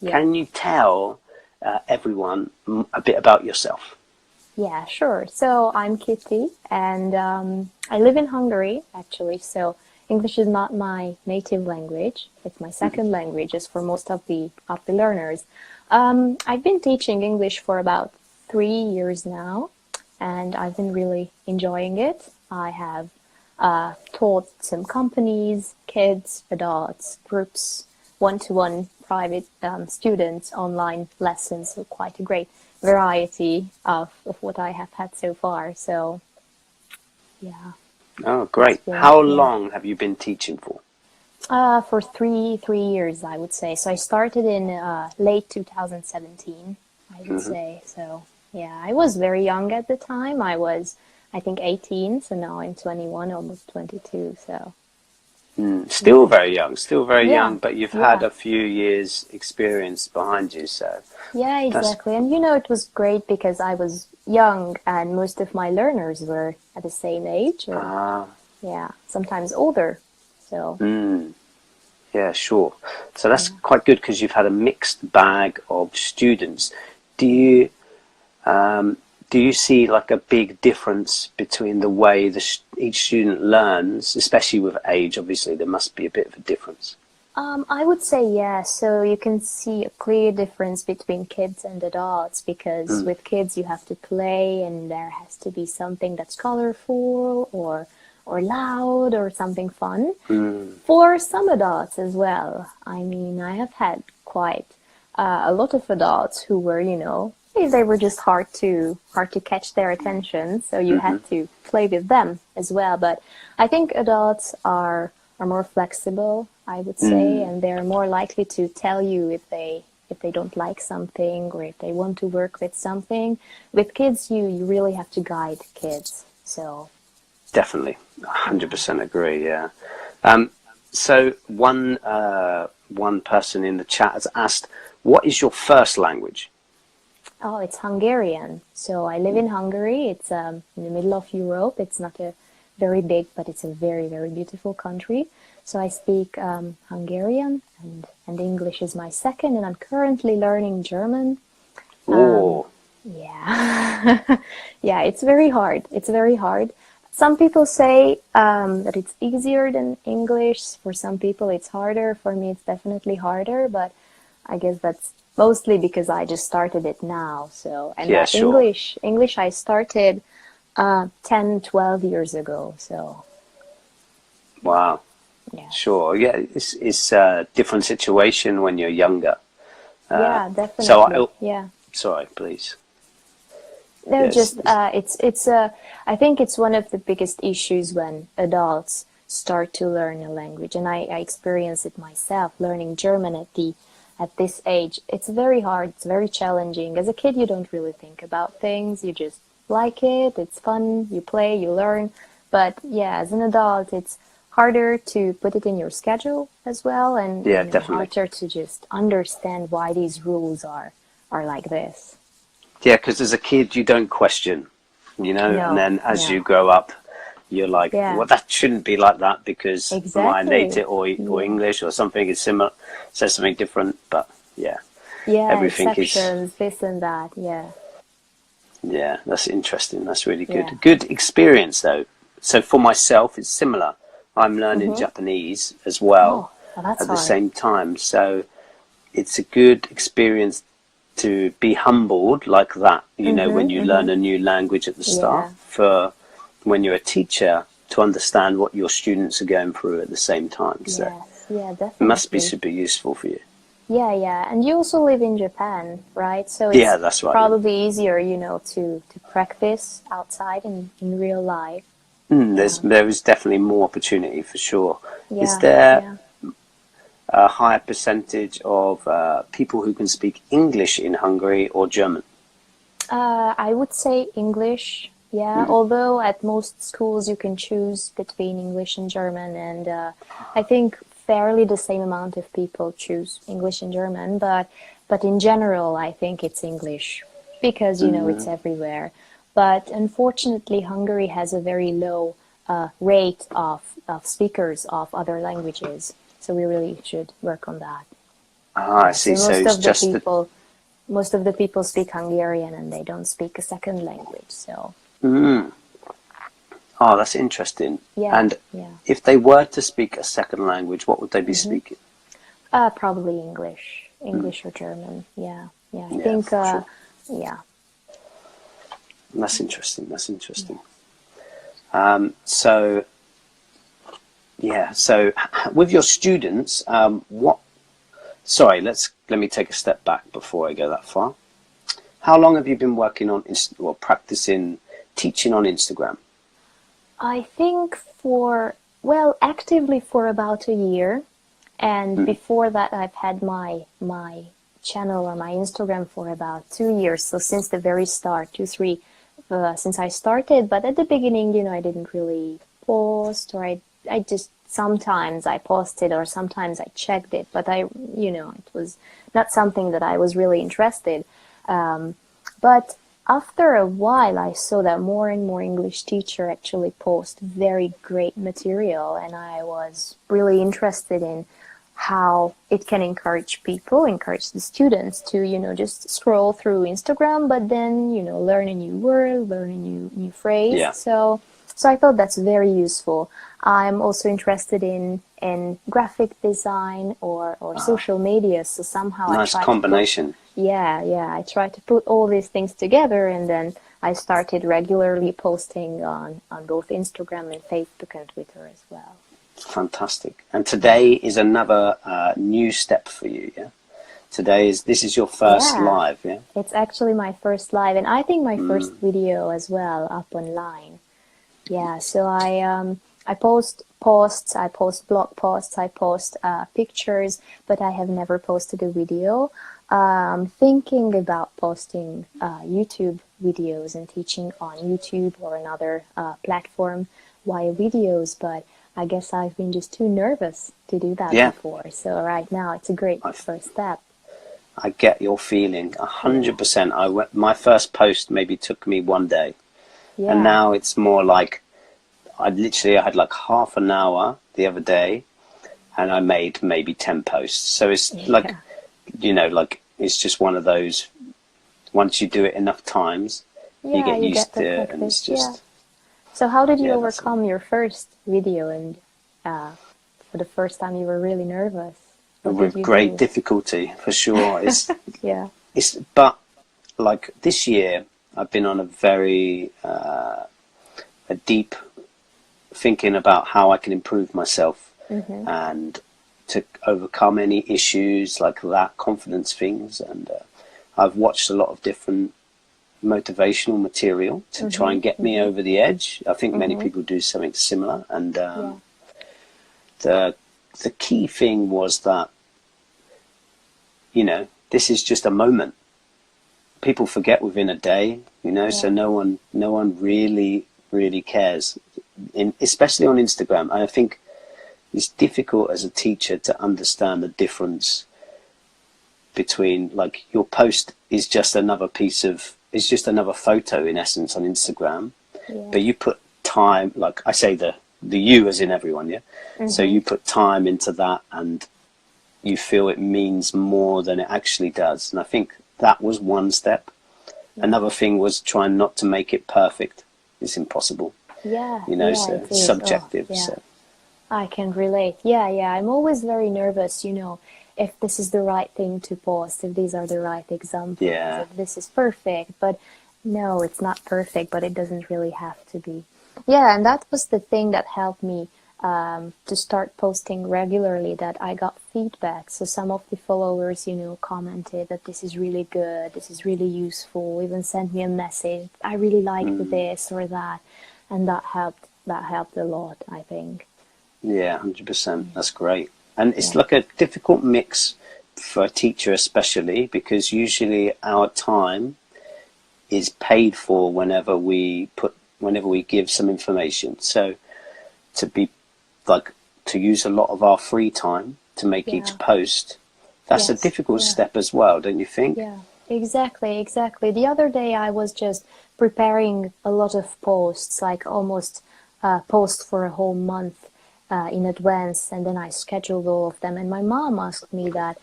Yeah. Can you tell everyone a bit about yourself? Yeah, sure. So I'm Kitty, and I live in Hungary, actually. So English is not my native language. It's my second language, as for most of the learners. I've been teaching English for about 3 years now, and I've been really enjoying it. I have taught some companies, kids, adults, groups, one-to-one private students, online lessons, so quite a great variety of what I have had so far. So yeah, Oh, it's great. been, How yeah. long have you been teaching for? For three years, I would say. So I started in late 2017, I would say. So yeah, I was very young at the time. I was, I think, 18. So now I'm 21, almost 22. So Still very young, still very yeah, young, but you've had yeah. a few years experience behind you, so Yeah, that's exactly. And it was great because I was young and most of my learners were at the same age or, ah, yeah, sometimes older. So, yeah, sure. So that's yeah. quite good because you've had a mixed bag of students. Do you do you see like a big difference between the way each student learns, especially with age? Obviously, there must be a bit of a difference. I would say yes. So you can see a clear difference between kids and adults because with kids you have to play and there has to be something that's colorful or loud or something fun. For some adults as well. I mean, I have had quite a lot of adults who were, they were just hard to catch their attention. So you had to play with them as well. But I think adults are more flexible, I would say, and they're more likely to tell you if they don't like something or if they want to work with something. With kids, you really have to guide kids. So Definitely, yeah. 100% agree. Yeah. So one person in the chat has asked, "What is your first language?" Oh, it's Hungarian. So I live in Hungary. It's in the middle of Europe. It's not a very big, but it's a very, very beautiful country. So I speak Hungarian and English is my second, and I'm currently learning German. Oh, Yeah. Yeah, it's very hard. It's very hard. Some people say that it's easier than English. For some people, it's harder. For me, it's definitely harder, but I guess that's mostly because I just started it now. So, and yeah, that sure. English I started 10, 12 years ago. So, Wow, yes. sure. Yeah, it's a different situation when you're younger. Uh, Yeah, so definitely. Yeah. sorry, please. No, Yes. just I think it's one of the biggest issues when adults start to learn a language, and I experience it myself learning German at this age. It's very hard, it's very challenging. As a kid, you don't really think about things, you just like it, it's fun, you play, you learn. But yeah, as an adult, it's harder to put it in your schedule as well, and Yeah, definitely. harder to just understand why these rules are like this. Yeah, because as a kid, you don't question, and No, then as you no. grow up, you're like, Yeah, well, that shouldn't be like that because my exactly. native or Yeah. English or something is similar, says something different. But yeah, Yeah, everything is, exceptions, this and that. Yeah. yeah, that's interesting. That's really Yeah. good. Good experience though. So for myself, it's similar. I'm learning Mm-hmm. Japanese as well Oh, well, that's at the hard. same time. So it's a good experience to be humbled like that, when Mm-hmm. you Mm-hmm. learn a new language at the start, Yeah. for when you're a teacher to understand what your students are going through at the same time. So Yes. Yeah, it must be definitely. super useful for you. Yeah, yeah. And you also live in Japan, right? So Yeah, it's that's right. Yeah. probably easier, to practice outside in real life. There is definitely more opportunity for sure. Is Yeah, there yeah. a higher percentage of people who can speak English in Hungary or German? I would say English, yeah. Although at most schools you can choose between English and German, and I think fairly the same amount of people choose English and German, but in general, I think it's English because it's everywhere. But unfortunately, Hungary has a very low rate of speakers of other languages, so we really should work on that. Ah, I Yeah, see. so So it's just the. most of the people speak Hungarian and they don't speak a second language. So Mm. Oh, that's interesting. yeah, And yeah. if they were to speak a second language, what would they be hmm speaking? Probably Mm. English or German. Yeah, yeah. I Yeah, think, for sure. yeah, That's interesting. That's yeah. interesting. So yeah. So with your students, what? Sorry, let me take a step back before I go that far. How long have you been working on or practicing teaching on Instagram? I think actively for about a year, and Mm. before that, I've had my channel or my Instagram for about 2 years. So since the very start, 2, 3, since I started. But at the beginning, I didn't really post, or I just sometimes I posted, or sometimes I checked it. But it was not something that I was really interested. But after a while, I saw that more and more English teacher actually post very great material, and I was really interested in how it can encourage people, encourage the students to, just scroll through Instagram, but then, learn a new word, learn a new phrase. Yeah. So I thought that's very useful. I'm also interested in graphic design or Ah, social media, so somehow I nice try to put combination. I try to put all these things together, and then I started regularly posting on both Instagram and Facebook and Twitter as well. Fantastic. And today Yeah. is another new step for you. Yeah. This is your first Yeah. live. Yeah. It's actually my first live, and I think my first Mm. video as well up online. Yeah, so I post posts, I post blog posts, I post pictures, but I have never posted a video. Thinking about posting YouTube videos and teaching on YouTube or another platform via videos, but I guess I've been just too nervous to do that Yeah. before. So right now it's a great I first step. I get your feeling Yeah, 100%. My first post maybe took me one day, and yeah, now it's more like I had like half an hour the other day, and I made maybe 10 posts. So it's like, yeah, like it's just one of those. Once you do it enough times, you yeah. get You used get the to it, and practice. it's Yeah. just So how did you yeah, that's it. overcome your first video and uh, for the first time you were really nervous? What did With you great do? difficulty for sure. Yeah. But like this year, I've been on a deep thinking about how I can improve myself Mm-hmm. and to overcome any issues like that, confidence things. And I've watched a lot of different motivational material to try Mm-hmm. and get me Mm-hmm. over the edge. I think many Mm-hmm. people do something similar. And Yeah. the the key thing was that this is just a moment. People forget within a day, so Yeah. no one really cares, especially on Instagram. I think it's difficult as a teacher to understand the difference between, like, your post is just another it's just another photo in essence on Instagram, Yeah. but you put time, like I say, the you as in everyone, yeah. So Mm-hmm. you put time into that, and you feel it means more than it actually does. And I think that was one step. Yeah. Another thing was trying not to make it perfect. It's impossible, Yeah. Yeah. so It it's is. Oh, subjective. yeah. So I can relate. Yeah. Yeah. I'm always very nervous, if this is the right thing to post, if these are the right examples, yeah, if this is perfect. But no, it's not perfect, but it doesn't really have to be. Yeah, and that was the thing that helped me to start posting regularly, that I got feedback. So some of the followers, commented that this is really good, this is really useful, even sent me a message, I really liked this or that. And that helped a lot, I think. yeah, 100%. That's great. And it's Yeah. like a difficult mix for a teacher, especially because usually our time is paid for whenever we give some information. So to be like to use a lot of our free time to make Yeah. each post, that's a Yes. difficult Yeah. step as well, don't you think? Yeah, exactly, exactly. The other day I was just preparing a lot of posts, like almost post for a whole month in advance, and then I scheduled all of them. And my mom asked me that,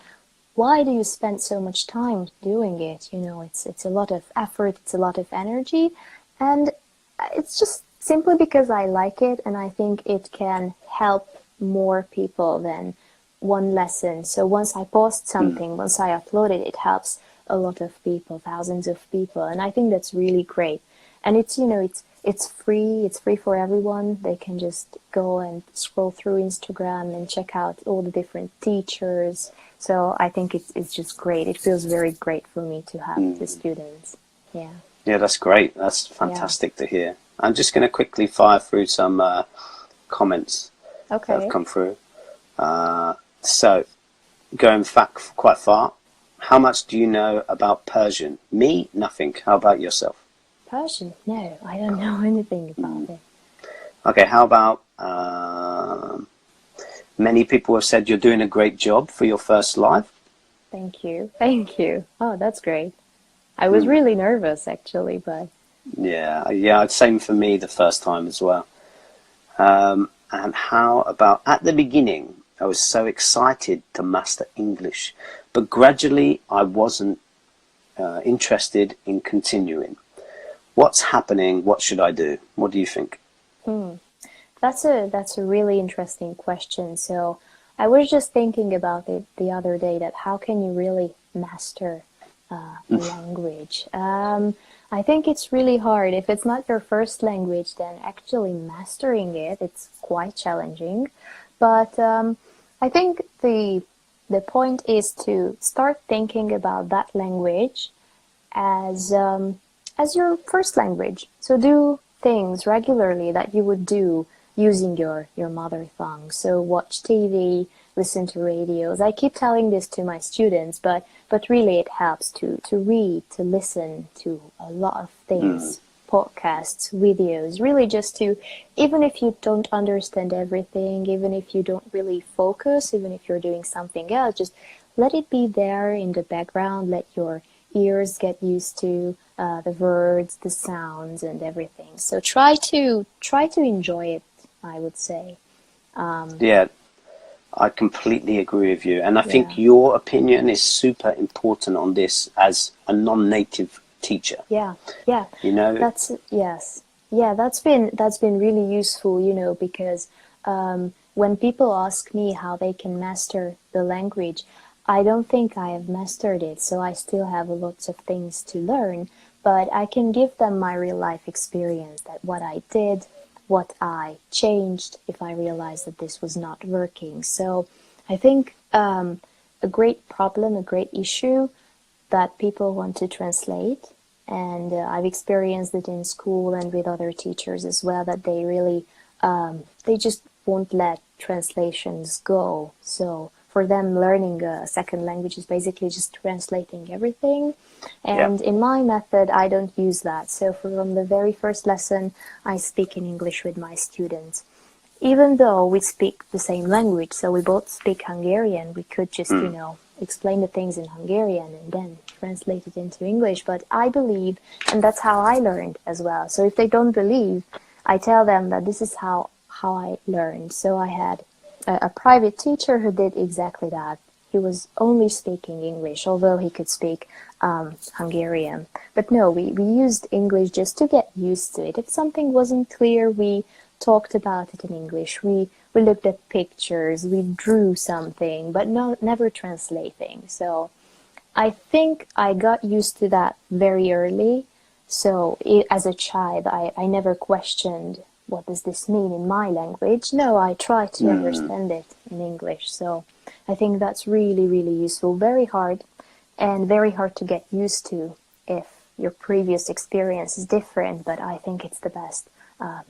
why do you spend so much time doing it? You know, it's a lot of effort, it's a lot of energy, and it's just simply because I like it, and I think it can help more people than one lesson. So once I post something, once I upload it, it helps a lot of people, thousands of people, and I think that's really great. And it's, you know, it's free. It's free for everyone. They can just go and scroll through Instagram and check out all the different teachers. So I think it's just great. It feels very great for me to have the students. Yeah. Yeah, that's great. That's fantastic to hear. I'm just going to quickly fire through some comments that have come through. So, going back quite far, how much do you know about Persian? Me, nothing. How about yourself? Persian? No, I don't know anything about it. Okay, how about many people have said you're doing a great job for your first live? Thank you. Thank you. Oh, that's great. I was really nervous, actually, but... Yeah, same for me the first time as well. And how about, at the beginning, I was so excited to master English, but gradually I wasn't interested in continuing. What's happening? What should I do? What do you think? That's a really interesting question. So I was just thinking about it the other day, that how can you really master a language? I think it's really hard. If it's not your first language, then actually mastering it, it's quite challenging. But I think the point is to start thinking about that language as your first language. So do things regularly that you would do using your mother tongue. So watch TV, listen to radios. I keep telling this to my students, but really it helps to read, to listen to a lot of things, podcasts, videos, really just to, even if you don't understand everything, even if you don't really focus, even if you're doing something else, just let it be there in the background, let your ears get used to the words, the sounds, and everything. So try to enjoy it, I would say. Yeah, I completely agree with you. And I think your opinion is super important on this as a non-native teacher. Yeah. You know? That's been really useful, you know, because when people ask me how they can master the language, I don't think I have mastered it, so I still have lots of things to learn, but I can give them my real life experience, that what I did, what I changed if I realized that this was not working. So I think a great problem, a great issue that people want to translate, and I've experienced it in school and with other teachers as well, that they really, they just won't let translations go. So for them, learning a second language is basically just translating everything. And in my method, I don't use that. So from the very first lesson, I speak in English with my students. Even though we speak the same language, so we both speak Hungarian, we could just, you know, explain the things in Hungarian and then translate it into English. But I believe, and that's how I learned as well. So if they don't believe, I tell them that this is how I learned. So I had a private teacher who did exactly that. He was only speaking English, although he could speak Hungarian. But no, we used English just to get used to it. If something wasn't clear, we talked about it in English. We looked at pictures, we drew something, but never translating. So I think I got used to that very early. So as a child, I never questioned, what does this mean in my language? No, I try to understand it in English. So I think that's really, really useful. Very hard, and very hard to get used to if your previous experience is different, but I think it's the best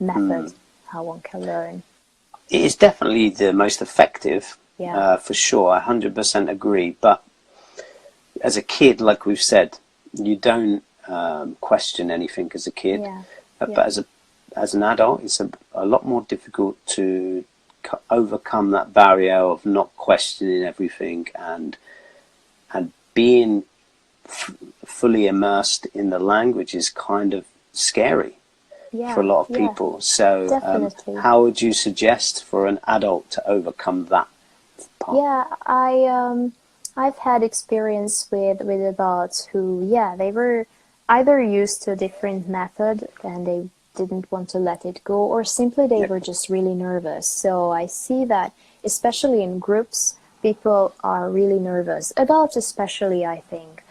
method how one can learn. It is definitely the most effective, for sure. I 100% agree. But as a kid, like we've said, you don't question anything as a kid. But as an adult, it's a lot more difficult to overcome that barrier of not questioning everything and being fully immersed in the language is kind of scary for a lot of people. So how would you suggest for an adult to overcome that part? Yeah, I've had experience with adults who, yeah, they were either used to a different method and they didn't want to let it go, or simply they Yep. were just really nervous. So I see that, especially in groups, people are really nervous. Adults, especially, I think.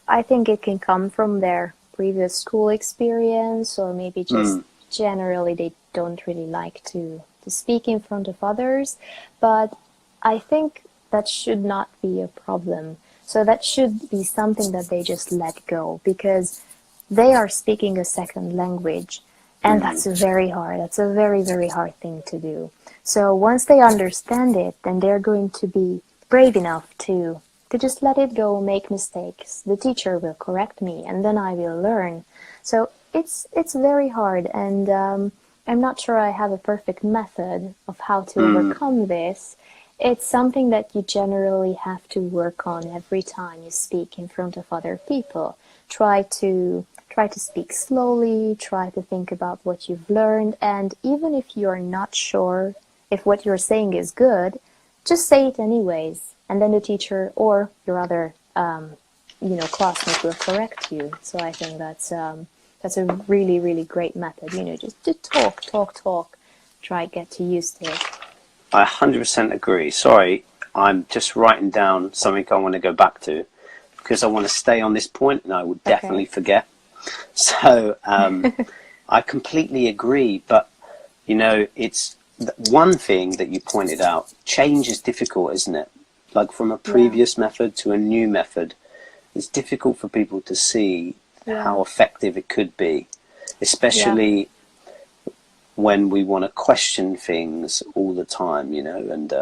I think it can come from their previous school experience, or maybe just Mm. generally they don't really like to speak in front of others. But I think that should not be a problem. So that should be something that they just let go, because they are speaking a second language, and Mm. that's very hard. That's a very, very hard thing to do. So once they understand it, then they're going to be brave enough to just let it go, make mistakes. The teacher will correct me, and then I will learn. So it's very hard, and I'm not sure I have a perfect method of how to Mm. overcome this. It's something that you generally have to work on every time you speak in front of other people. Try to speak slowly, try to think about what you've learned, and even if you're not sure if what you're saying is good, just say it anyways, and then the teacher or your other classmate will correct you. So I think that's a really, really great method. Just to talk, talk, talk. Try get to used to it. I 100% agree. Sorry, I'm just writing down something I want to go back to because I want to stay on this point and I will definitely Okay. forget. So I completely agree. But, it's one thing that you pointed out. Change is difficult, isn't it? Like from a Yeah. previous method to a new method. It's difficult for people to see Yeah. how effective it could be, Yeah. especially when we want to question things all the time, and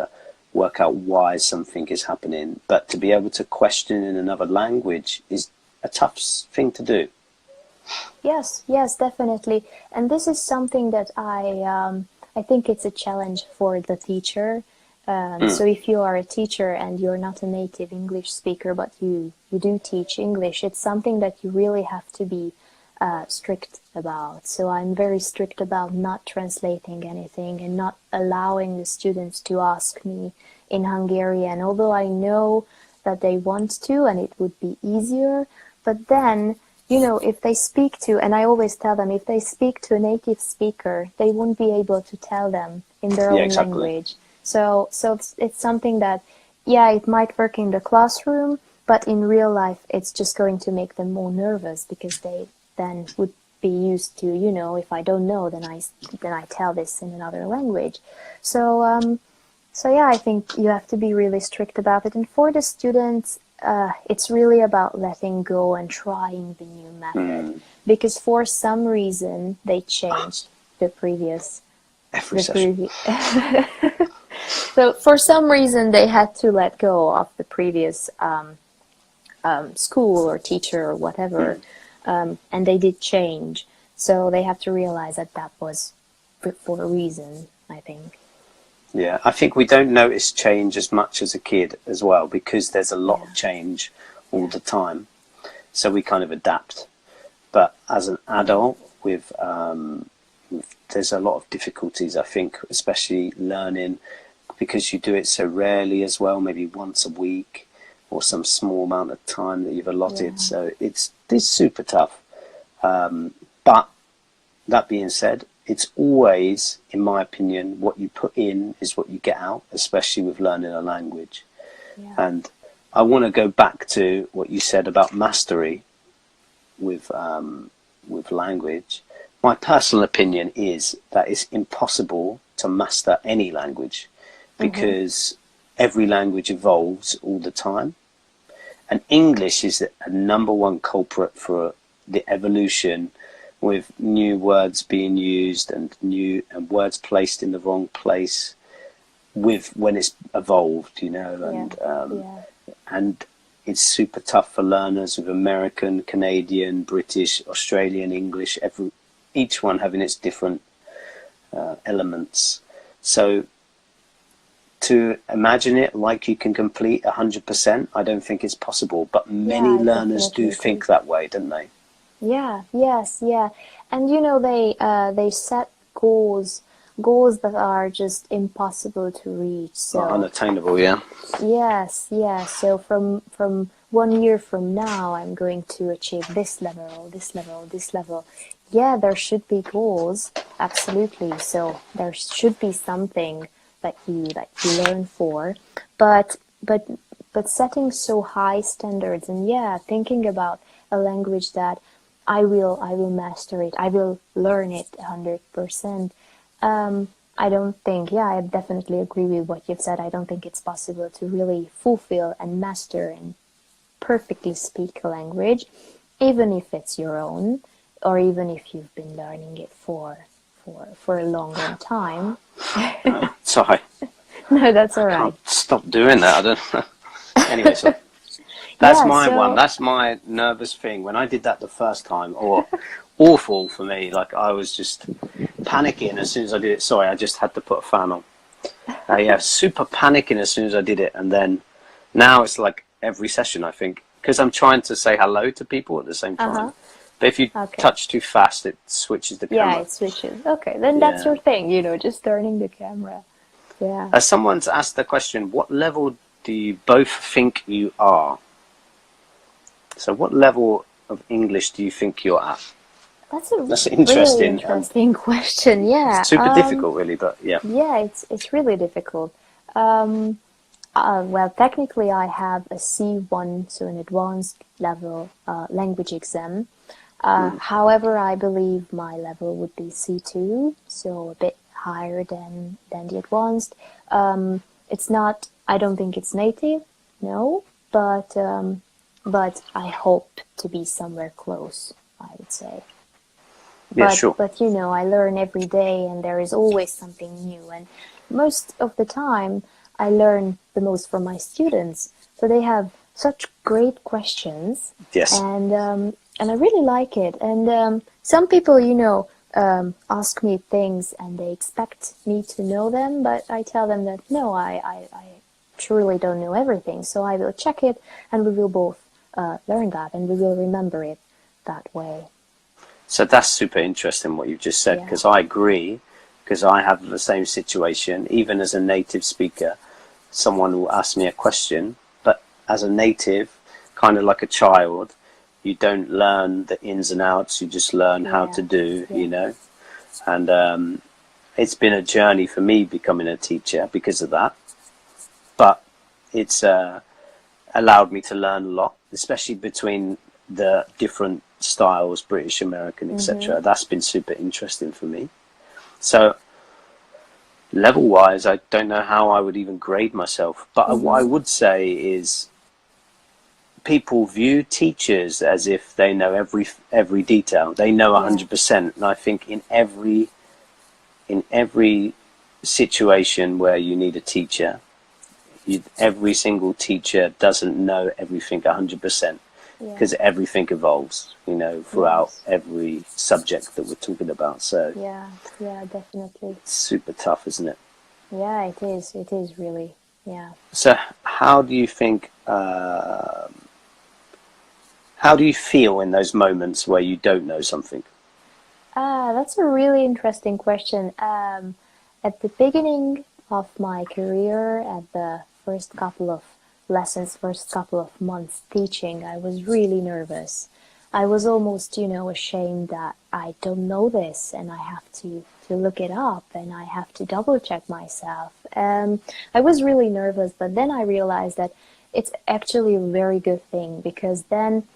work out why something is happening. But to be able to question in another language is a tough thing to do. Yes, yes, definitely. And this is something that I think it's a challenge for the teacher. Mm. So if you are a teacher and you're not a native English speaker, but you do teach English, it's something that you really have to be strict about. So I'm very strict about not translating anything and not allowing the students to ask me in Hungarian, although I know that they want to and it would be easier. But then, if they speak to, and I always tell them, if they speak to a native speaker, they won't be able to tell them in their Yeah, own exactly. language. So it's something that, yeah, it might work in the classroom, but in real life, it's just going to make them more nervous because they then would be used to, if I don't know, then I tell this in another language. So so yeah, I think you have to be really strict about it. And for the students, it's really about letting go and trying the new method, Mm. because for some reason they changed the previous Every the session. previous. So for some reason they had to let go of the previous school or teacher or whatever, Mm. and they did change. So they have to realize that that was for a reason, I think. Yeah, I think we don't notice change as much as a kid as well because there's a lot Yeah, of change all yeah, the time. So we kind of adapt. But as an yeah, adult, there's a lot of difficulties, I think, especially learning because you do it so rarely as well, maybe once a week or some small amount of time that you've allotted. yeah, So it's super tough. But that being said, it's always, in my opinion, what you put in is what you get out, especially with learning a language. yeah. And I want to go back to what you said about mastery with language. My personal opinion is that it's impossible to master any language Mm-hmm. because every language evolves all the time. And English is a number one culprit for the evolution with new words being used and new and words placed in the wrong place with when it's evolved, Yeah, and yeah, and it's super tough for learners with American, Canadian, British, Australian, English, each one having its different elements. So to imagine it like you can complete 100%, I don't think it's possible. But yeah. many I learners definitely do agree. think that way, don't they? Yeah, yes, yeah. And they set goals goals that are just impossible to reach. So unattainable, yeah. yes, yes. So from 1 year from now, I'm going to achieve this level, this level, this level. Yeah, there should be goals, absolutely. So there should be something that you learn for, but but but setting so high standards, and yeah, thinking about a language that I will master it, I will learn it 100%. I don't think, yeah, I definitely agree with what you've said. I don't think it's possible to really fulfill and master and perfectly speak a language, even if it's your own, or even if you've been learning it for a long, long time. Sorry, No, that's I all right. can't stop doing that. I don't know. Anyway, so that's Yeah, my one. so, That's my nervous thing. When I did that the first time, or awful for me, like I was just panicking as soon as I did it. Sorry, I just had to put a fan on. Yeah, super panicking as soon as I did it. And then now it's like every session, I think, because I'm trying to say hello to people at the same uh-huh, time. But if you okay. touch too fast, it switches the Yeah, camera. it switches. Okay, then that's Yeah. your thing, just turning the camera. Yeah. As someone's asked the question, what level do you both think you are? So what level of English do you think you're at? That's a That's really interesting. interesting question. It's Yeah. super difficult, really, but yeah. Yeah, it's really difficult. Um, well, technically, I have a C1, so an advanced level language exam. However, I believe my level would be C2, so a bit higher than the advanced. It's not. I don't think it's native, no, but I hope to be somewhere close, I would say. Yeah, but sure. but I learn every day, and there is always something new, and most of the time I learn the most from my students, so they have such great questions, Yes. and I really like it. And some people, ask me things and they expect me to know them, but I tell them that no, I truly don't know everything, so I will check it, and we will both learn that, and we will remember it that way. So that's super interesting what you've just said, Yeah. because I agree, because I have the same situation. Even as a native speaker, someone will ask me a question, but as a native, kind of like a child, you don't learn the ins and outs, you just learn how to do, Yeah. And it's been a journey for me becoming a teacher because of that. But it's allowed me to learn a lot, especially between the different styles, British, American, Mm-hmm. etc. That's been super interesting for me. So level wise, I don't know how I would even grade myself. But what I Mm-hmm. would say is people view teachers as if they know every detail. They know Yeah. 100%. And I think in every situation where you need a teacher, every single teacher doesn't know everything 100%, Yeah. because everything evolves, throughout Yes. every subject that we're talking about. So Yeah. Yeah. Definitely. it's super tough, isn't it? Yeah. It is. It is really. Yeah. So how do you feel in those moments where you don't know something? That's a really interesting question. At the beginning of my career, at the first couple of lessons, first couple of months teaching, I was really nervous. I was almost, ashamed that I don't know this, and I have to look it up, and I have to double check myself. I was really nervous, but then I realized that it's actually a very good thing, because then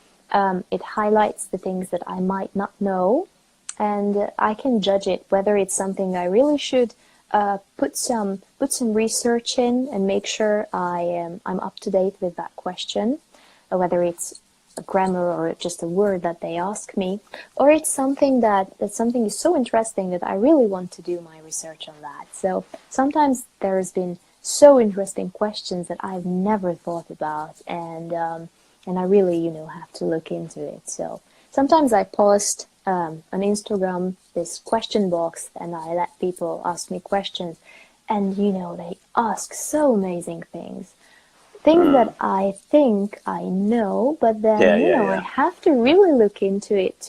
it highlights the things that I might not know, and I can judge it whether it's something I really should put some research in and make sure I'm up to date with that question, whether it's a grammar or just a word that they ask me, or it's something that something is so interesting that I really want to do my research on that. So sometimes there's been so interesting questions that I've never thought about, and I really have to look into it. So sometimes I post on Instagram this question box, and I let people ask me questions, and they ask so amazing things that I think I know, but then Yeah, yeah, I yeah. have to really look into it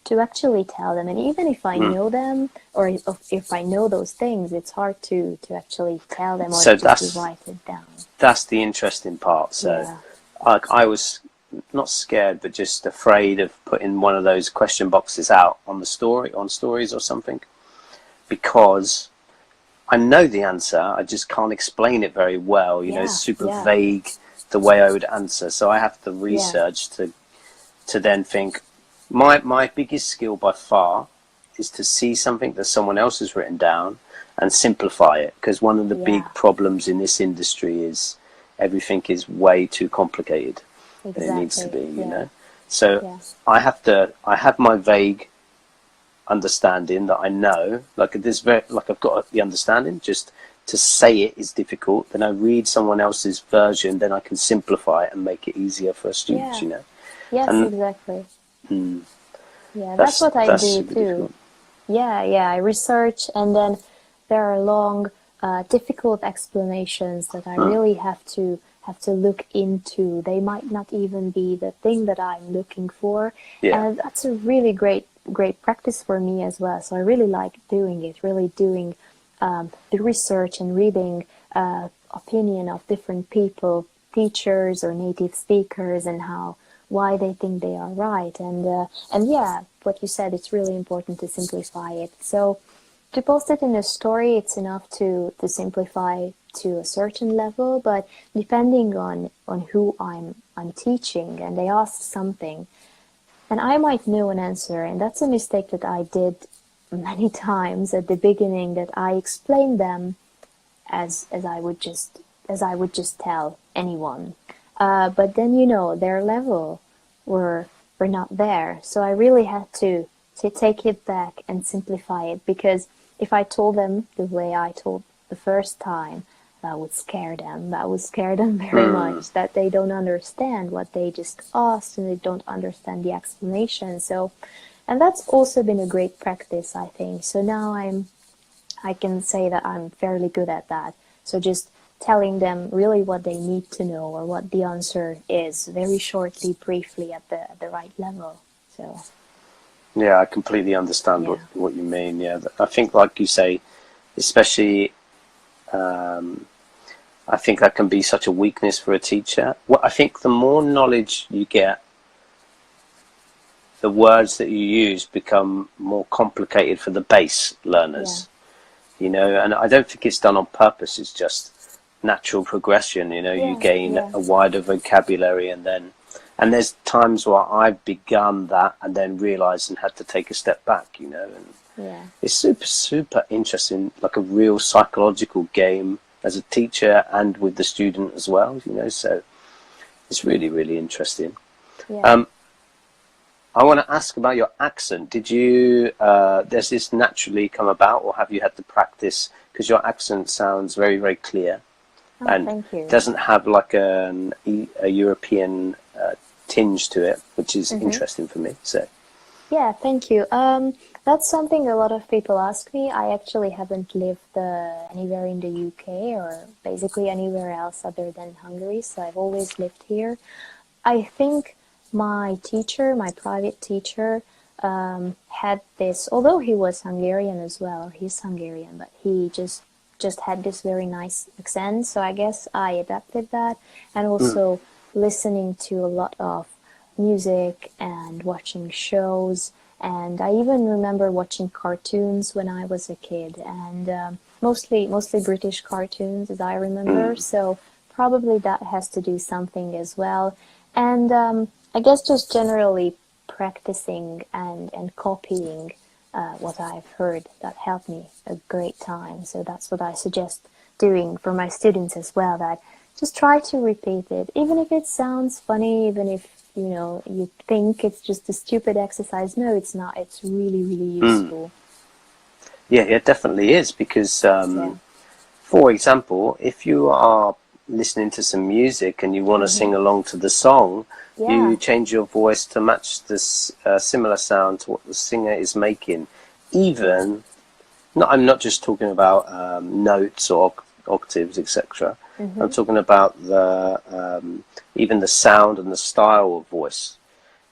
to actually tell them. And even if I know them, or if I know those things, it's hard to actually tell them or So just to write it down. that's the interesting part. So Yeah. I was not scared, but just afraid of putting one of those question boxes out on the story, on stories or something, because I know the answer, I just can't explain it very well. You know, it's super vague the way I would answer. So I have to research to then think. My biggest skill by far is to see something that someone else has written down and simplify it. Because one of the big problems in this industry is everything is way too complicated than it needs to be. You know, so I have my vague understanding that I know, like I've got the understanding, just to say it is difficult. Then I read someone else's version, then I can simplify it and make it easier for students, you know. Yes, And, exactly. Yeah, that's that's what I do super too. difficult. Yeah, I research, and then there are long, difficult explanations that I really have to look into. They might not even be the thing that I'm looking for, Yeah. and that's a really great practice for me as well. So I really like doing it, really doing the research and reading opinion of different people, teachers or native speakers, and why they think they are right. And yeah, what you said, it's really important to simplify it. So to post it in a story, it's enough to simplify to a certain level, but depending on who I'm teaching and they ask something, and I might know an answer, and that's a mistake that I did many times at the beginning, that I explained them as I would just tell anyone. But then, you know, their level were not there, so I really had to take it back and simplify it, because if I told them the way I told the first time, that would scare them. That would scare them very much, that they don't understand what they just asked and they don't understand the explanation. So, and that's also been a great practice, I think. So now I can say that I'm fairly good at that. So just telling them really what they need to know or what the answer is, very shortly, briefly, at the right level. So Yeah, I completely understand what you mean. Yeah, I think, like you say, especially, I think that can be such a weakness for a teacher. Well, I think the more knowledge you get, the words that you use become more complicated for the base learners. You know, and I don't think it's done on purpose. It's just natural progression. You know, you gain a wider vocabulary, and there's times where I've begun that and then realized and had to take a step back. You know, and it's super interesting, like a real psychological game as a teacher and with the student as well. You know, so it's really interesting. I want to ask about your accent. Did you, does this naturally come about, or have you had to practice? Because your accent sounds very clear, and thank you. doesn't have like a European tinge to it, which is interesting for me. So yeah, thank you. That's something a lot of people ask me. I actually haven't lived anywhere in the UK or basically anywhere else other than Hungary, so I've always lived here. I think my private teacher, had this, although he was Hungarian as well, or he's Hungarian, but he just had this very nice accent. So I guess I adapted that, and also listening to a lot of music and watching shows. And I even remember watching cartoons when I was a kid, and mostly British cartoons, as I remember. So probably that has to do something as well. And I guess just generally practicing and copying what I've heard, that helped me a great time. So that's what I suggest doing for my students as well, that just try to repeat it, even if it sounds funny, even if, you know, you think it's just a stupid exercise. No, it's not. It's really useful. yeah, it definitely is, because for example, if you are listening to some music and you want to sing along to the song, you change your voice to match this similar sound to what the singer is making. Even, I'm not just talking about notes or octaves, etc. I'm talking about the even the sound and the style of voice.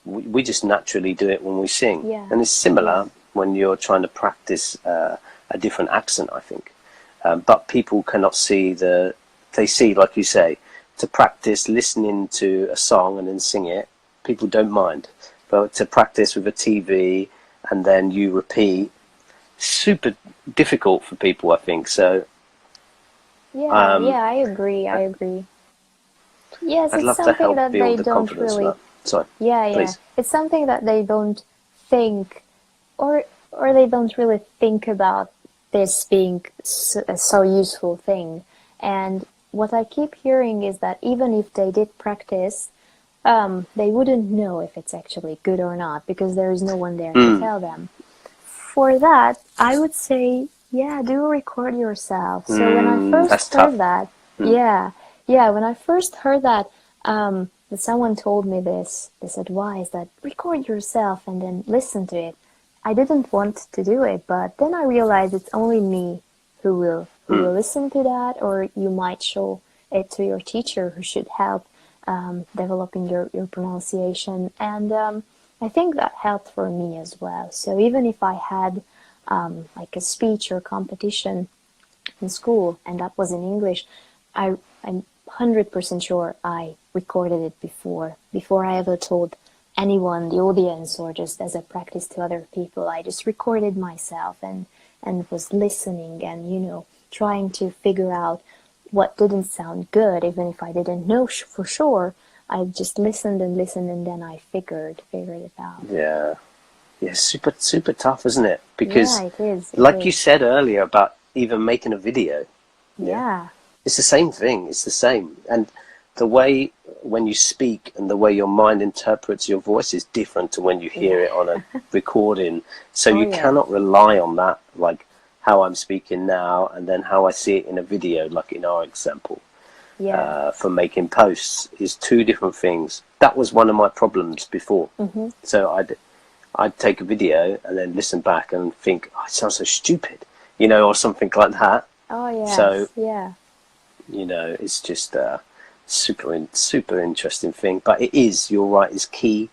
we just naturally do it when we sing. Yeah. And it's similar Yeah. when you're trying to practice a different accent, I think. But people cannot see they see, like you say, to practice listening to a song and then sing it, people don't mind. But to practice with a TV and then you repeat, super difficult for people, I think. So Yeah, yeah, I agree. I agree. Yes, I'd it's love to something help that they build the don't confidence for really. that. Sorry, Yeah, yeah. please. It's something that they don't think, or they don't really think about this being so useful thing. And what I keep hearing is that even if they did practice, they wouldn't know if it's actually good or not because there is no one there to tell them. For that, I would say, yeah, do record yourself. So when I first That's heard tough. that, yeah, yeah, when I first heard that, that someone told me this advice that record yourself and then listen to it. I didn't want to do it, but then I realized it's only me who will listen to that, or you might show it to your teacher who should help developing your pronunciation. And I think that helped for me as well. So even if I had like a speech or competition in school and that was in English, I'm 100% sure I recorded it before I ever told anyone, the audience, or just as a practice to other people. I just recorded myself and was listening and, trying to figure out what didn't sound good, even if I didn't know for sure. I just listened and then I figured it out. Yeah. Yeah, super tough, isn't it? Yeah, Because, it is. It like you is. said earlier about even making a video, yeah, Yeah. it's the same thing. It's the same, and the way when you speak and the way your mind interprets your voice is different to when you hear it on a recording. So Oh you yeah. cannot rely on that, like how I'm speaking now, and then how I see it in a video, like in our example. Yeah. For making posts is two different things. That was one of my problems before. So I'd take a video and then listen back and think, oh, it sounds so stupid, or something like that. Oh yes. So, Yeah. it's just a super interesting thing. But it is, you're right, is key,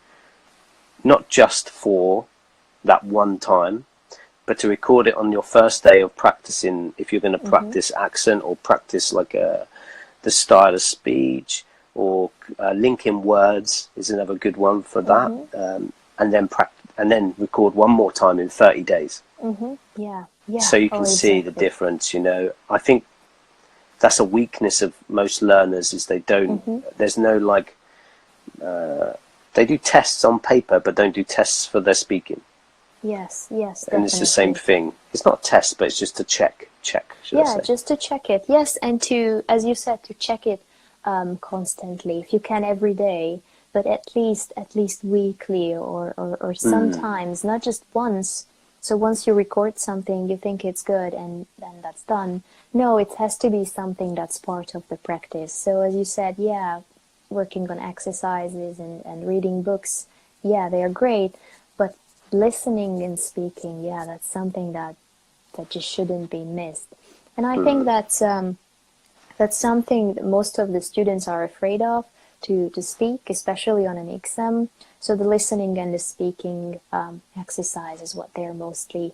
not just for that one time, but to record it on your first day of practicing, if you're going to practice accent or practice like the style of speech, or linking words is another good one for that. And then record one more time in 30 days. Yeah. Yeah. So you Oh can see the exactly. difference. I think that's a weakness of most learners, is they don't, there's no like, they do tests on paper but don't do tests for their speaking. Yes. Yes. And it's the same Definitely. thing. It's not a test, but it's just a check, should I Yeah. say. Just to check it. Yes, and to, as you said, to check it constantly. If you can every day, but at least weekly or sometimes, not just once. So once you record something, you think it's good and then that's done. No, it has to be something that's part of the practice. So as you said, yeah, working on exercises and reading books, yeah, they are great. But listening and speaking, yeah, that's something that just shouldn't be missed. And I think that's something that most of the students are afraid of, to speak, especially on an exam. So the listening and the speaking exercise is what they're mostly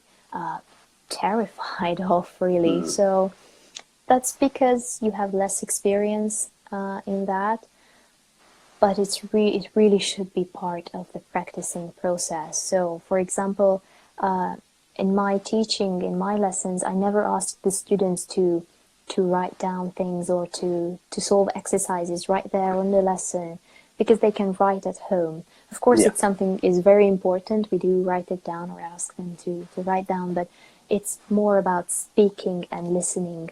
terrified of, really. So that's because you have less experience in that. But it really should be part of the practicing process. So, for example, in my teaching, in my lessons, I never asked the students to write down things or to solve exercises right there on the lesson, because they can write at home. Of course, Yeah. it's something is very important. We do write it down or ask them to write down, but it's more about speaking and listening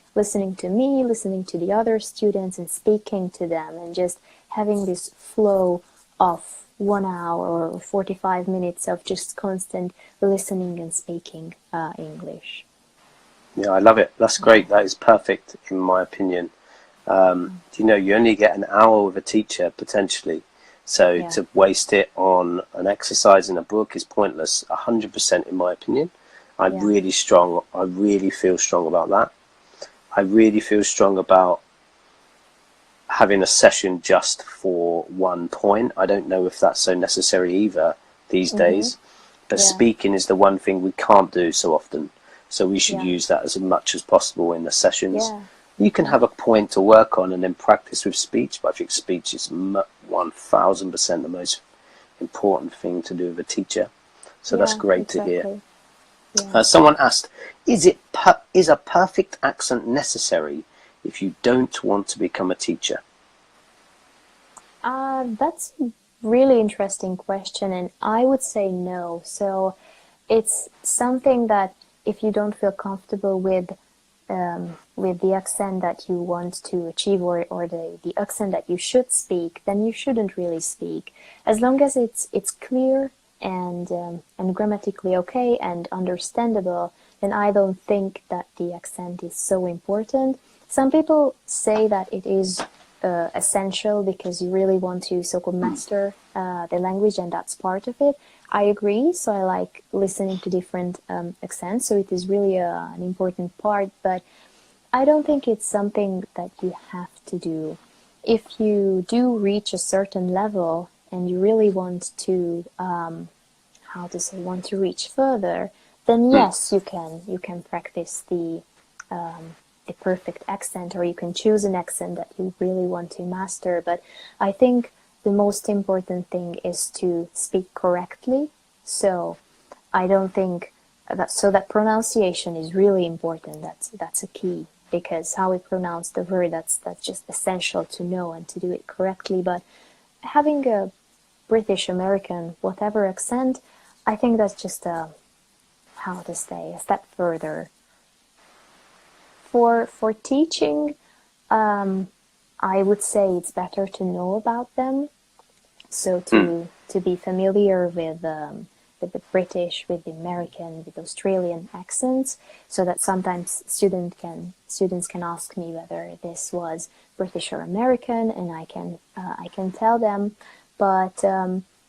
to me, listening to the other students and speaking to them, and just having this flow of 1 hour or 45 minutes of just constant listening and speaking English. Yeah, I love it. That's great. That is perfect, in my opinion. You only get an hour with a teacher, potentially. So Yeah. to waste it on an exercise in a book is pointless, 100% in my opinion. I Yeah. really feel strong about that. I really feel strong about having a session just for one point. I don't know if that's so necessary either these days. But speaking is the one thing we can't do so often. So we should use that as much as possible in the sessions. You can have a point to work on and then practice with speech, but I think speech is 1000% the most important thing to do with a teacher. So that's great to hear. Someone asked, is a perfect accent necessary if you don't want to become a teacher? That's a really interesting question, and I would say no. So it's something that if you don't feel comfortable with the accent that you want to achieve, or the accent that you should speak, then you shouldn't really speak. As long as it's clear and grammatically okay and understandable, then I don't think that the accent is so important. Some people say that it is essential because you really want to so-called master the language, and that's part of it. I agree, so I like listening to different accents, so it is really an important part, but I don't think it's something that you have to do. If you do reach a certain level and you really want to, want to reach further, then yes, you can practice the perfect accent, or you can choose an accent that you really want to master. But I think the most important thing is to speak correctly. So I don't think that pronunciation is really important. That's a key, because how we pronounce the word, that's just essential to know and to do it correctly. But having a British, American, whatever accent, I think that's just a step further. For teaching, I would say it's better to know about them. So to be familiar with the British, with the American, with Australian accents, so that sometimes students can ask me whether this was British or American, and I can tell them. But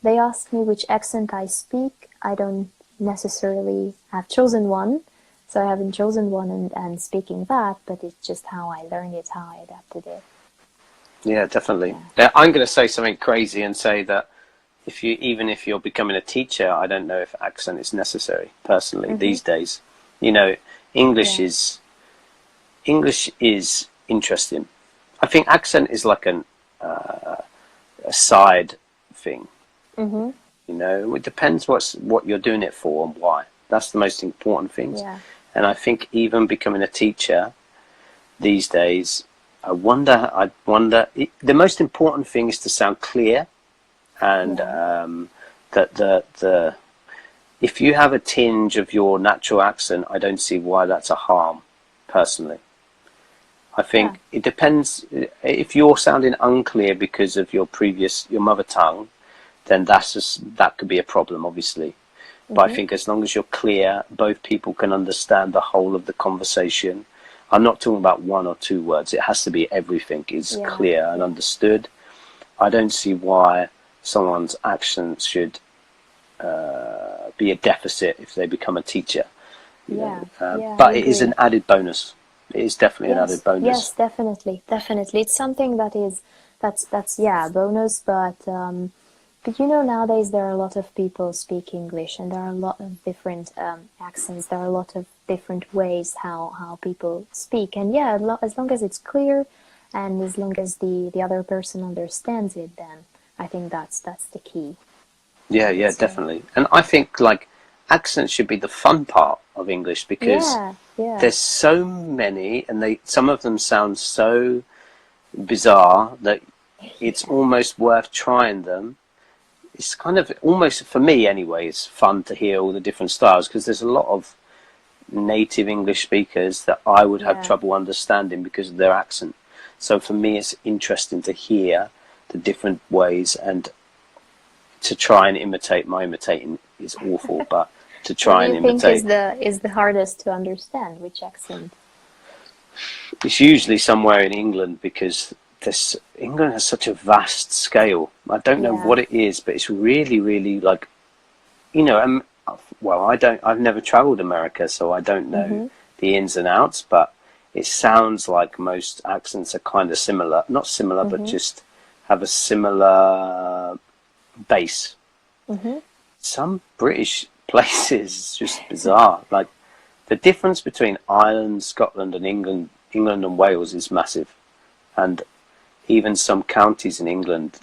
they ask me which accent I speak. I don't necessarily have chosen one. So I haven't chosen one and speaking that, but it's just how I learned it, how I adapted it. Yeah, definitely. Yeah. I'm going to say something crazy and say that even if you're becoming a teacher, I don't know if accent is necessary personally these days. You know, English is interesting. I think accent is like a side thing. You know, it depends what you're doing it for and why. That's the most important things. Yeah. And I think even becoming a teacher these days, I wonder. The most important thing is to sound clear, and that if you have a tinge of your natural accent, I don't see why that's a harm, personally. I think it depends. If you're sounding unclear because of your mother tongue, then that could be a problem, obviously. But I think as long as you're clear, both people can understand the whole of the conversation. I'm not talking about one or two words. It has to be everything is clear and understood. I don't see why someone's accent should be a deficit if they become a teacher. But it is an added bonus. It is definitely an added bonus. Yes, definitely. It's something that's a bonus, but you know, nowadays there are a lot of people speak English, and there are a lot of different accents. There are a lot of different ways how people speak, and as long as it's clear, and as long as the other person understands it, then I think that's the key. Yeah, definitely. And I think like accents should be the fun part of English, because there's so many, and some of them sound so bizarre that it's almost worth trying them. It's kind of almost, for me anyway, it's fun to hear all the different styles, because there's a lot of native English speakers that I would have trouble understanding because of their accent. So for me, it's interesting to hear the different ways, and to try and imitate. My imitating is awful, but to try and imitate. What do you think is the hardest to understand? Which accent? It's usually somewhere in England, because England has such a vast scale. I don't know what it is, but it's really, really like, you know. I've never travelled America, so I don't know the ins and outs. But it sounds like most accents are kind of similar, not similar, but just have a similar base. Some British places, it's just bizarre. Like the difference between Ireland, Scotland, and England and Wales is massive, and even some counties in England.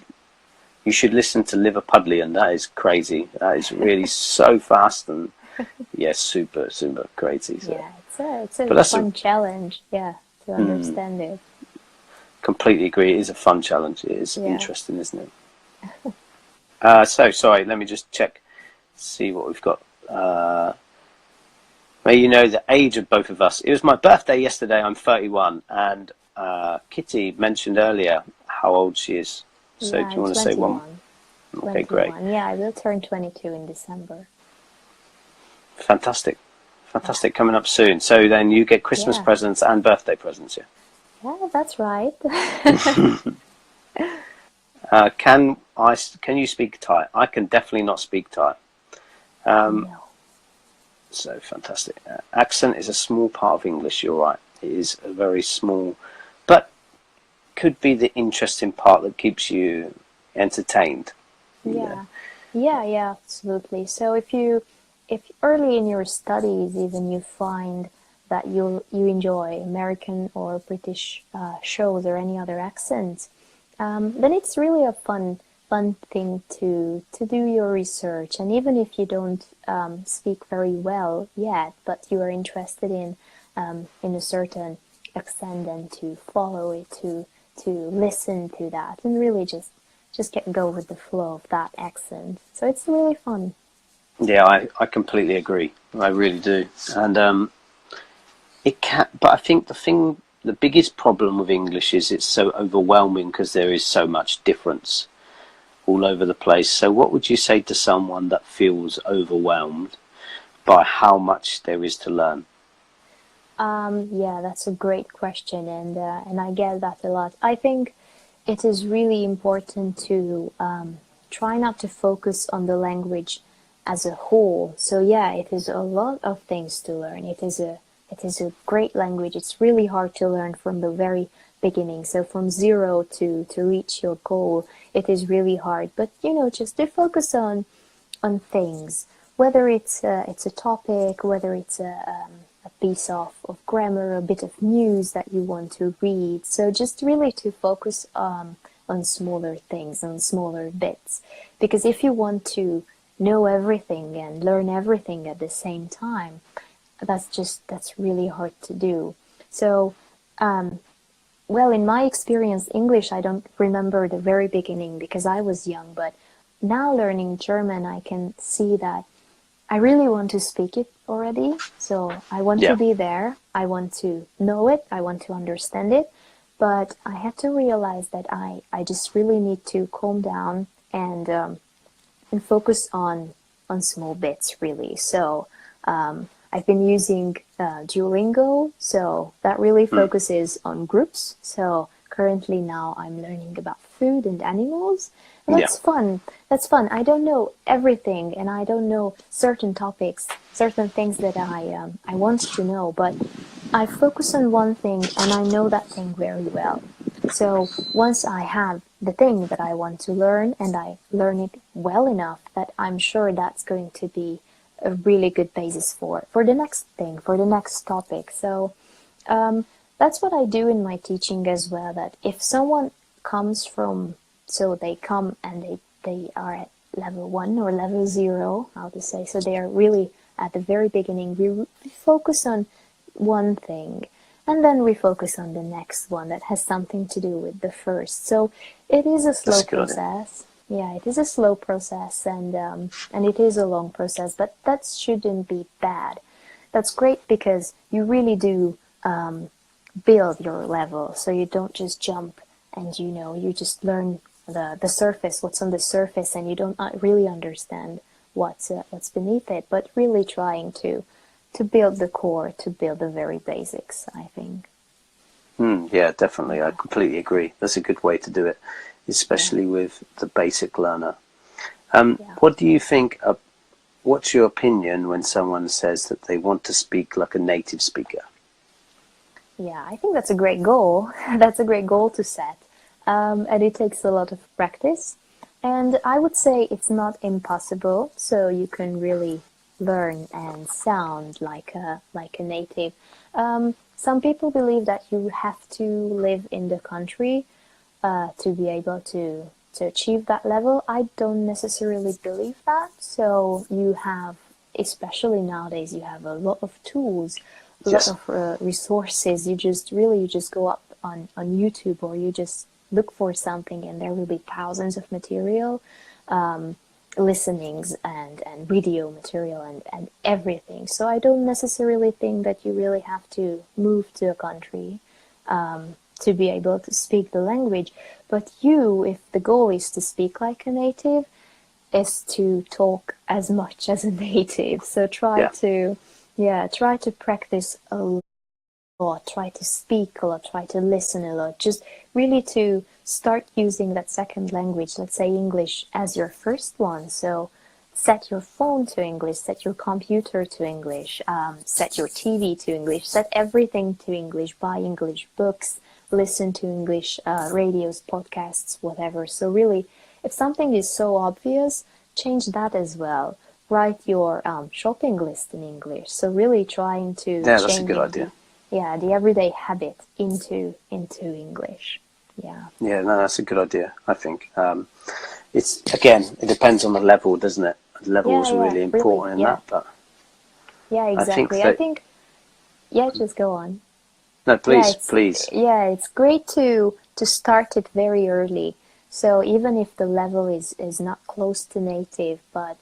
You should listen to Liverpudlian. That is crazy. That is really so fast and super crazy. So. Yeah, it's a fun challenge. Yeah, to understand it. Completely agree. It is a fun challenge. It is interesting, isn't it? So sorry. Let me just check. See what we've got. Well, you know the age of both of us. It was my birthday yesterday. I'm 31, and Kitty mentioned earlier how old she is. So do you want to say one? Okay, 21. great. Yeah, I will turn 22 in December. Fantastic. Coming up soon. So then you get Christmas presents and birthday presents, yeah? Yeah, that's right. Can you speak Thai? I can definitely not speak Thai. No. So fantastic. Accent is a small part of English, you're right. It is a very small, but could be the interesting part that keeps you entertained. Yeah, absolutely. So if early in your studies even you find that you enjoy American or British shows or any other accents, then it's really a fun thing to do your research. And even if you don't speak very well yet, but you are interested in a certain accent and to follow it, to listen to that, and really just go with the flow of that accent. So it's really fun. Yeah, I completely agree. I really do. And it can, but I think the biggest problem with English is it's so overwhelming because there is so much difference all over the place. So what would you say to someone that feels overwhelmed by how much there is to learn? Yeah, that's a great question, and I get that a lot. I think it is really important to try not to focus on the language as a whole. So yeah, it is a lot of things to learn. It is a great language. It's really hard to learn from the very beginning. So from zero to reach your goal, it is really hard. But just to focus on things, whether it's a topic, whether it's a piece of grammar, a bit of news that you want to read. So just really to focus on smaller things, on smaller bits. Because if you want to know everything and learn everything at the same time, that's really hard to do. So, well, in my experience, English, I don't remember the very beginning because I was young, but now learning German, I can see that I really want to speak it already. So I want to be there. I want to know it. I want to understand it. But I had to realize that I just really need to calm down and focus on small bits, really. So I've been using Duolingo, so that really focuses on groups. So currently now I'm learning about food and animals. And that's fun. That's fun. I don't know everything, and I don't know certain topics, certain things that I want to know, but I focus on one thing and I know that thing very well. So once I have the thing that I want to learn and I learn it well enough, that I'm sure that's going to be a really good basis for the next thing, for the next topic. So that's what I do in my teaching as well, that if someone comes from, so they come and they are at level 1 or level 0, how to say, so they are really at the very beginning, we focus on one thing, and then we focus on the next one that has something to do with the first. So it is a slow process. Yeah, it is a slow process, and it is a long process, but that shouldn't be bad. That's great because you really do build your level, so you don't just jump and you just learn the surface, what's on the surface, and you don't really understand what's beneath it, but really trying to build the core, to build the very basics, I think. Yeah, definitely. I completely agree. That's a good way to do it, especially with the basic learner. What do you think, what's your opinion when someone says that they want to speak like a native speaker? Yeah, I think that's a great goal. That's a great goal to set. And it takes a lot of practice. And I would say it's not impossible, so you can really learn and sound like a native. Some people believe that you have to live in the country to be able to achieve that level. I don't necessarily believe that. So you have, especially nowadays, you have a lot of tools, a lot Yes. of resources. You just go up on YouTube, or you just look for something, and there will be thousands of material, listenings and video material and everything. So I don't necessarily think that you really have to move to a country to be able to speak the language. But you, if the goal is to speak like a native, is to talk as much as a native. So Yeah. try to practice a lot, try to speak a lot, try to listen a lot, just really to start using that second language, let's say English, as your first one. So set your phone to English, set your computer to English, set your TV to English, set everything to English, buy English books, listen to English radios, podcasts, whatever. So really, if something is so obvious, change that as well. Write your shopping list in English. So really trying to Yeah, that's a good changing idea. the everyday habit into English. Yeah. Yeah, no, that's a good idea, I think. It's, again, it depends on the level, doesn't it? The level is Yeah, really really. important in Yeah. that, but Yeah, I think exactly. I that, think yeah, just go on. no, Yeah, please, please. it's great to start it very early. So even if the level is not close to native, but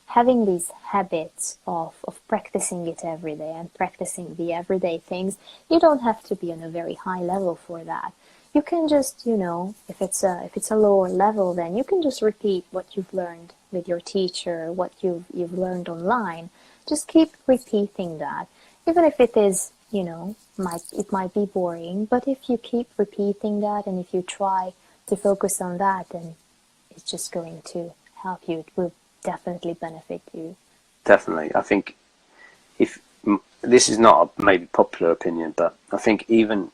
having these habits of practicing it every day and practicing the everyday things, you don't have to be on a very high level for that. You can just, if it's a lower level, then you can just repeat what you've learned with your teacher, what you've learned online. Just keep repeating that, even if it is, it might be boring, but if you keep repeating that and if you try to focus on that, then it's just going to help you. It will definitely benefit you. Definitely. I think if this is not a maybe popular opinion, but I think even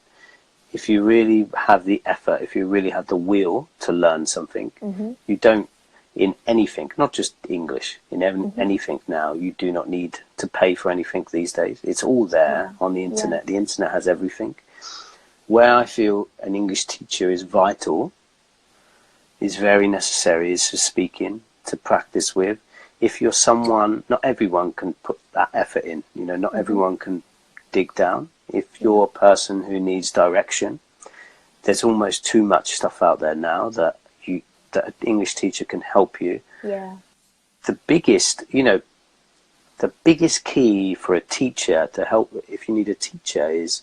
if you really have the effort, if you really have the will to learn something, Mm-hmm. you don't, in anything, not just English, in Mm-hmm. anything now, you do not need to pay for anything these days. It's all there Yeah. on the Yeah. internet. The internet has everything. Where I feel an English teacher is vital, is very necessary, is for speaking, to practice with. If you're someone, not everyone can put that effort in, not Mm-hmm. everyone can dig down. If Yeah. you're a person who needs direction, there's almost too much stuff out there now that an English teacher can help you. Yeah. The biggest, the biggest key for a teacher to help, if you need a teacher, is,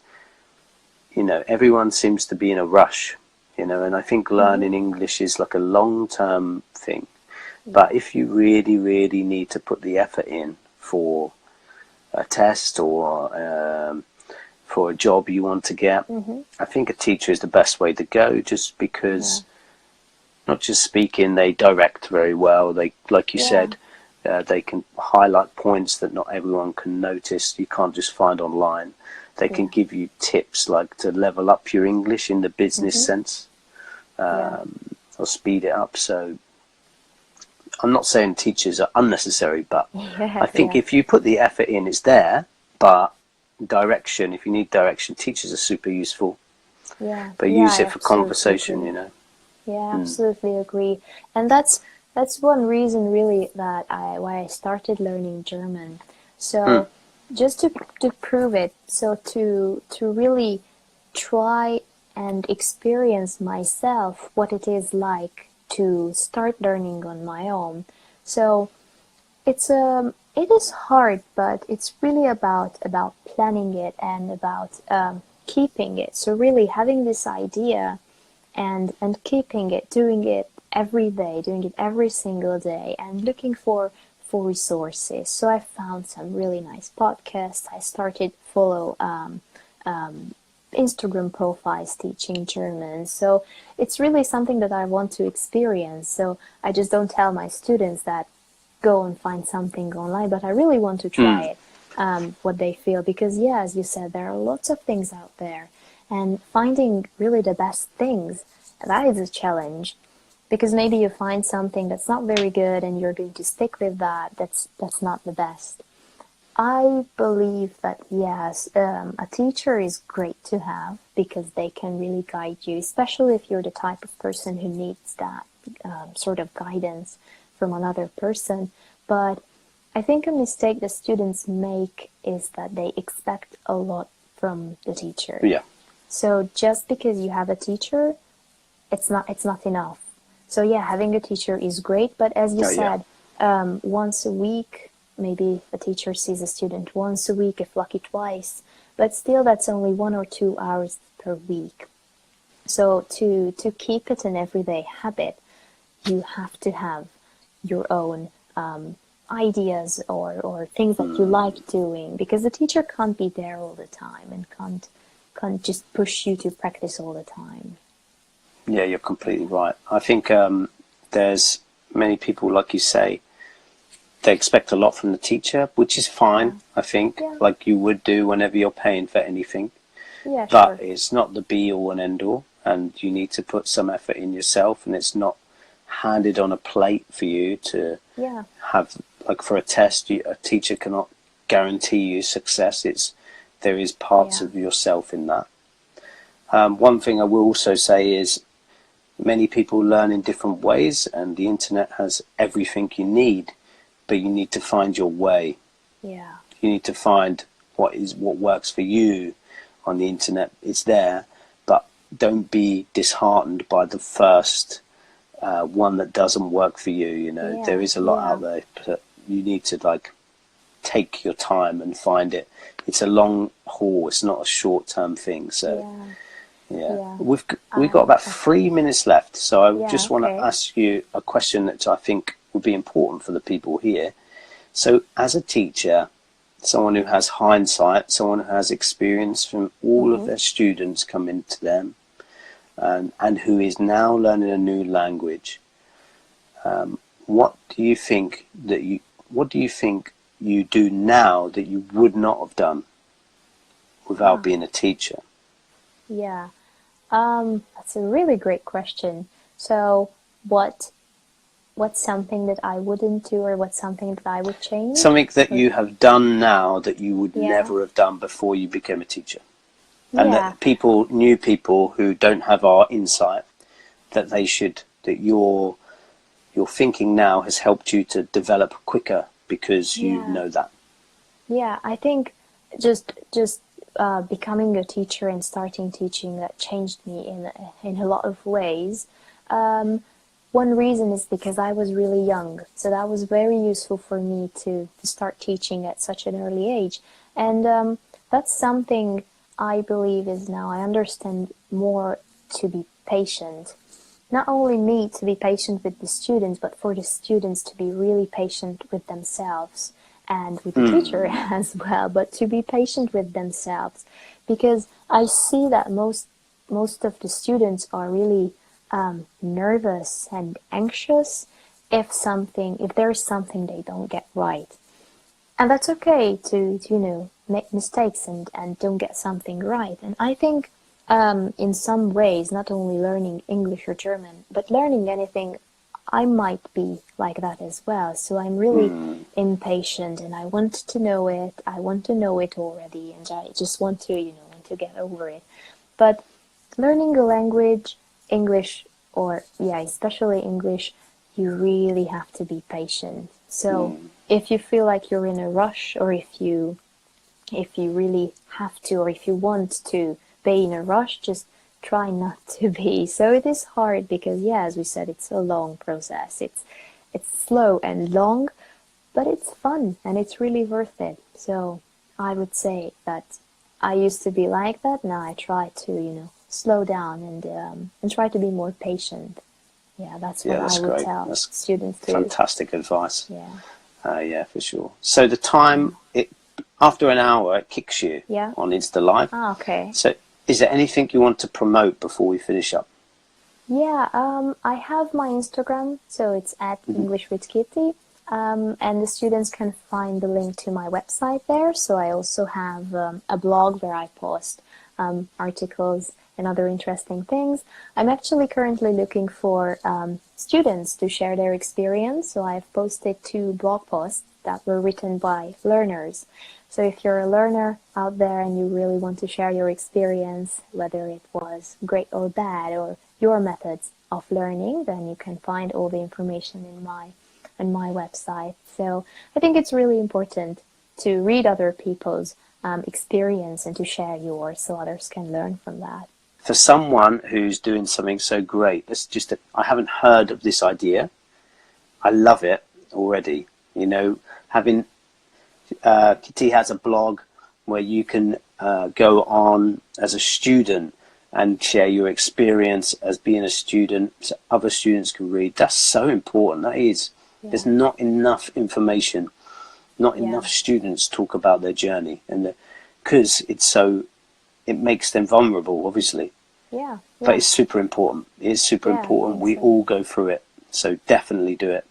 everyone seems to be in a rush, and I think Mm-hmm. learning English is like a long-term thing. Yeah. But if you really, really need to put the effort in for a test or for a job you want to get, Mm-hmm. I think a teacher is the best way to go, just Yeah. because not just speaking, they direct very well. They, like you Yeah. said, they can highlight points that not everyone can notice. You can't just find online. They can Yeah. give you tips like to level up your English in the business Mm-hmm. sense, Yeah. or speed it up. So I'm not saying teachers are unnecessary, but I Yeah. think Yeah. if you put the effort in, it's there. But direction, if you need direction, teachers are super useful. Yeah. But Yeah. use I it for absolutely conversation, agree. Yeah, Mm. absolutely agree. And that's one reason really that why I started learning German. Mm. So just to prove it, so to really try and experience myself what it is like to start learning on my own. So it is hard, but it's really about planning it and about keeping it. So really having this idea and keeping it, doing it every day, doing it every single day, and looking for resources. So I found some really nice podcasts. I started follow Instagram profiles teaching German. So it's really something that I want to experience. So I just don't tell my students that go and find something online, but I really want to try Mm. it. what they feel. Because yeah, as you said, there are lots of things out there, and finding really the best things, that is a challenge. Because maybe you find something that's not very good and you're going to stick with that. That's not the best. I believe that yes, a teacher is great to have because they can really guide you, especially if you're the type of person who needs that sort of guidance from another person. But I think a mistake the students make is that they expect a lot from the teacher. Yeah. So just because you have a teacher, it's not enough. So yeah, having a teacher is great, but as you said, once a week, maybe a teacher sees a student once a week, if lucky twice, but still that's only 1 or 2 hours per week. So to keep it an everyday habit, you have to have your own ideas or things that you like doing, because the teacher can't be there all the time and can't just push you to practice all the time. Yeah, you're completely right. I think there's many people, like you say, they expect a lot from the teacher, which is fine, I think, like you would do whenever you're paying for anything. Yeah, But sure. it's not the be-all and end-all, and you need to put some effort in yourself, and it's not handed on a plate for you to Yeah. have, like for a test, a teacher cannot guarantee you success. There is parts of yourself in that. One thing I will also say is many people learn in different ways, and the internet has everything you need, but you need to find your way. Yeah. You need to find what works for you on the internet. It's there, but don't be disheartened by the first one that doesn't work for you. You know, there is a lot out there, but you need to like take your time and find it. It's a long haul. It's not a short-term thing. So. Yeah. We've got about 3 minutes left, so I just want to ask you a question that I think would be important for the people here. So, as a teacher, someone who has hindsight, someone who has experience from all of their students coming to them, and who is now learning a new language, what do you think you do now that you would not have done without being a teacher? Yeah. That's a really great question. So, what's something that I wouldn't do, or what's something that I would change? Something that you have done now that you would never have done before you became a teacher. And that new people who don't have our insight, that your thinking now has helped you to develop quicker because you know that. Yeah, I think just becoming a teacher and starting teaching, that changed me in a lot of ways. One reason is because I was really young, so that was very useful for me to start teaching at such an early age. And that's something I believe is now I understand more, to be patient. Not only me to be patient with the students, but for the students to be really patient with themselves and with the teacher as well, but to be patient with themselves. Because I see that most of the students are really nervous and anxious if there's something they don't get right. And that's okay to make mistakes and don't get something right. And I think in some ways, not only learning English or German, but learning anything, I might be like that as well. So I'm really impatient, and I want to know it. I want to know it already, and I just want to get over it. But learning a language, English, or especially English, you really have to be patient. So if you feel like you're in a rush, or if you really have to, or if you want to be in a rush, just try not to be. So it is hard because, as we said, it's a long process. It's slow and long, but it's fun and it's really worth it. So I would say that I used to be like that. Now I try to, slow down and try to be more patient. Yeah, that's what I would tell students to. Fantastic advice. Yeah. For sure. So the time after an hour, it kicks you on Insta Live. Okay. So is there anything you want to promote before we finish up? Yeah, I have my Instagram, so it's at englishwithkitti. and the students can find the link to my website there. So I also have a blog where I post articles and other interesting things. I'm actually currently looking for students to share their experience. So I've posted 2 blog posts that were written by learners. So if you're a learner out there and you really want to share your experience, whether it was great or bad, or your methods of learning, then you can find all the information in my website. So I think it's really important to read other people's experience and to share yours so others can learn from that. For someone who's doing something so great, I haven't heard of this idea. I love it already. You know, having Kitty has a blog where you can go on as a student and share your experience as being a student so other students can read. That's so important. That is. Yeah. There's not enough information, not enough students talk about their journey, and because it makes them vulnerable, obviously. Yeah. But it's super important. It is super important. We all go through it. So definitely do it.